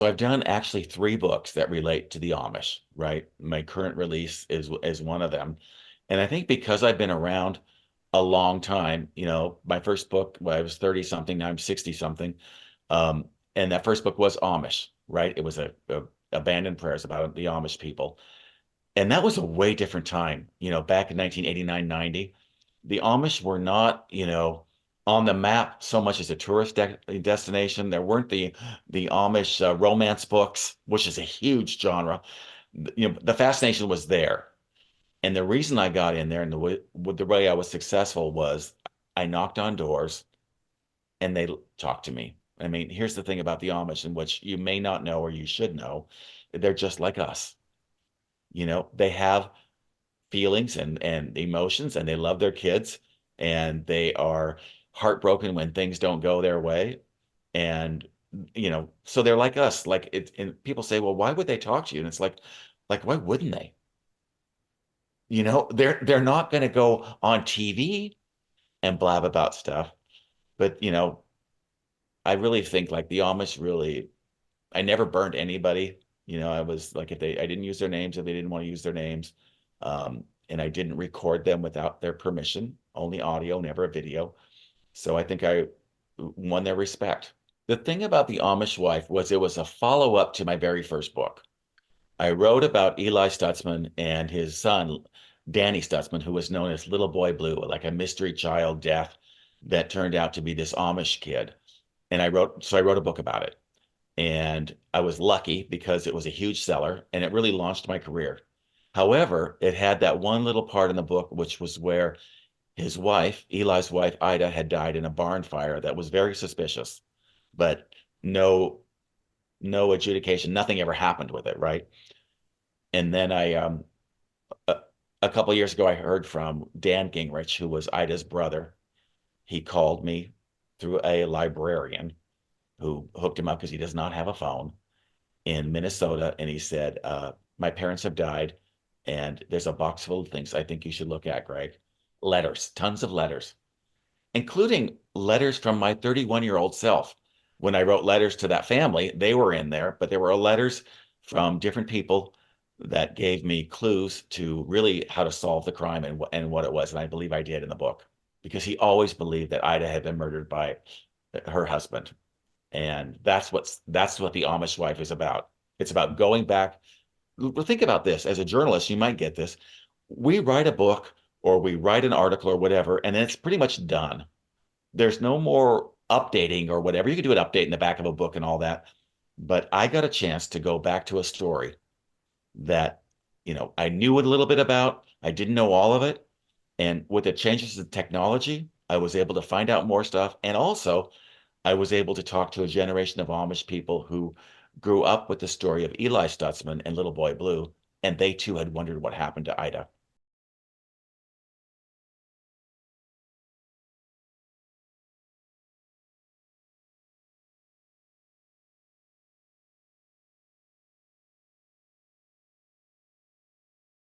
So I've done actually three books that relate to the Amish, right? My current release is one of them. And I think because I've been around a long time, my first book, when I was 30 something, now I'm 60 something. Um, and that first book was Amish, right? It was a abandoned prayers about the Amish people. And that was a way different time, back in 1989, 90. The Amish were not, on the map so much as a tourist destination. There weren't the Amish romance books, which is a huge genre. The fascination was there. And the reason I got in there and the way I was successful was I knocked on doors and they talked to me. I mean, here's the thing about the Amish, in which you may not know or you should know, they're just like us. They have feelings and emotions, and they love their kids, and they are heartbroken when things don't go their way. And so they're like us. Like it, and people say, well, why would they talk to you? And it's like why wouldn't they? They're not going to go on TV and blab about stuff. But I really think like the Amish really, I never burned anybody. I was like, I didn't use their names, if they didn't want to use their names. And I didn't record them without their permission, only audio, never a video. So I think I won their respect. The thing about the Amish wife was it was a follow-up to my very first book. I wrote about Eli Stutzman and his son, Danny Stutzman, who was known as Little Boy Blue, like a mystery child death that turned out to be this Amish kid. And I wrote a book about it. And I was lucky because it was a huge seller and it really launched my career. However, it had that one little part in the book, which was where his wife, Eli's wife, Ida, had died in a barn fire that was very suspicious, but no, no adjudication, nothing ever happened with it, right? And then a, a couple of years ago, I heard from Dan Gingrich, who was Ida's brother. He called me through a librarian who hooked him up because he does not have a phone in Minnesota, and he said, "My parents have died, and there's a box full of things I think you should look at, Greg. Letters, tons of letters, including letters from my 31-year-old self. When I wrote letters to that family, they were in there, but there were letters from different people that gave me clues to really how to solve the crime and what it was. And I believe I did in the book because he always believed that Ida had been murdered by her husband. And that's what the Amish wife is about. It's about going back. Think about this. As a journalist, you might get this. We write a book or we write an article or whatever, and then it's pretty much done. There's no more updating or whatever. You can do an update in the back of a book and all that. But I got a chance to go back to a story that, I knew it a little bit about. I didn't know all of it. And with the changes in technology, I was able to find out more stuff. And also, I was able to talk to a generation of Amish people who grew up with the story of Eli Stutzman and Little Boy Blue, and they too had wondered what happened to Ida.